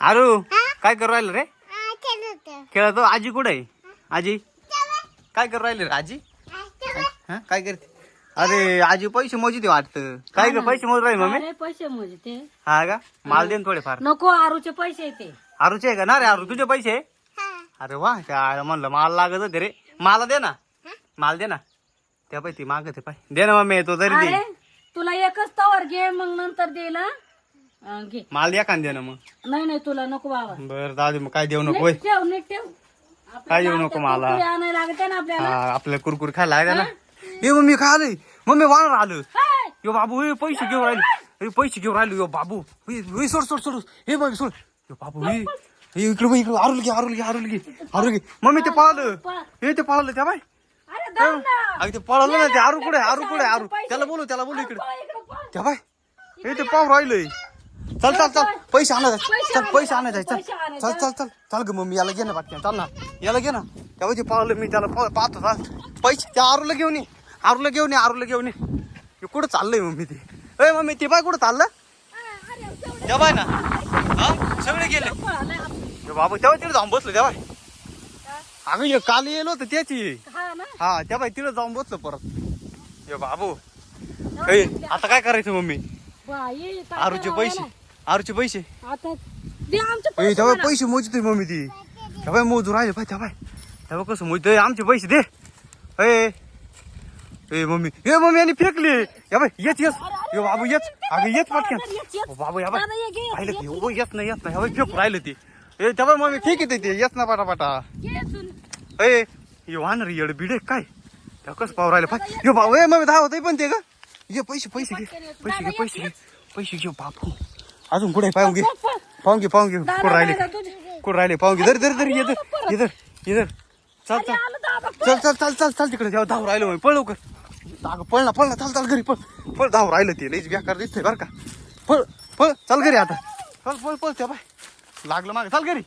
आरू काय करू राहिलं रे? खेळतो. आजी कुठे आहे? आजी काय करू राहिले रे आजी? काय करते? अरे आजी पैसे मोजते वाटतं. काय ग पैसे मोज राहिले मम्मी? पैसे मोजते. हा का? माल दे थोडे फार. नको आरूचे पैसे येते. आरूचे आहे का ना रे? आरू तुझे पैसे? अरे वा काय म्हणलं माल लागत होते रे. मला दे ना, माल दे ना. त्या पैसे मागते पाय दे ना मम्मी. तो तरी दे. तुला एकच तवर घे मग नंतर देईल. घे माल द्या कान दे ना मग. नाही तुला नको बाबा. बरं दादू मग काय देऊ नको. ठेव नीट ठेव. काय देऊ नको मला. आणायला लागते ना आपल्याला. आपल्याला कुरकुर खायला लागते ना. हे मम्मी काय आलंय? मम्मी वानर आलं. यो बाबू हे पैसे घेऊन राहिले. पैसे घेऊन राहिले. यो बाबू सोड सोड सोड. हे बघ सोड. यो बाबू इकडे इकडे आरुल घे. मम्मी ते पळालं. हे ते पळालं त्या बाय. अगदी ते पळालं ना ते. आरू कुठे? त्याला बोलू इकडे. त्या बाय हे ते पाहू राहिलंय. चल पैसे आणायचे. चल ग मम्मी याला घे ना बाटक्या. चाल ना याला घे ना. तेव्हा ते पावलं मी त्याला पाहतो. पैसे त्या आरूला घेऊन ये. कुठं चाललंय मम्मी ते? अय मम्मी ते बाय कुठं चाललं? त्या बाय ना सगळे गेले. बाबू तेव्हा तिथे जाऊन बसलो. त्या बाय अगं काल येलो होतं त्याची. हा त्या बाय तिथे जाऊन बसलो परत. बाबू आता काय करायचं मम्मी? आरूचे पैसे आता दे आमचे पैसे. तेव्हा पैसे मोजते मम्मी ती. तेव्हा मोजू राहिले पाय. तेव्हा कसं मोजतोय? आमचे पैसे दे. ए मम्मी यांनी फेकले. या बाय येच यो बाबू येच. अगं येच पटकन बाबू. या बाय पाहिलं की येत नाही ह्या बाय फेकू राहिलं ते. तेव्हा मम्मी फेक येते ते. येत ना पाटापाटा. वाहणार येड बिडे काय? तेव्हा कसं पाहू राहिलं पाय. यो बाबू मम्मी धावत पण ते का? ये पैसे घे बापू. अजून पुढे पाहून घे. कुठं राहिले पाहून घे. दर इधर चल तिकडे. जेव्हा धाव राहिलो पळ लवकर. पळ ना चाल घरी पळ. धाव राहिलं ते लईच बेकार दिसतंय बरं का. पळ चल घरी आता. पळ त्या बाय लागलं मागे. चाल घरी.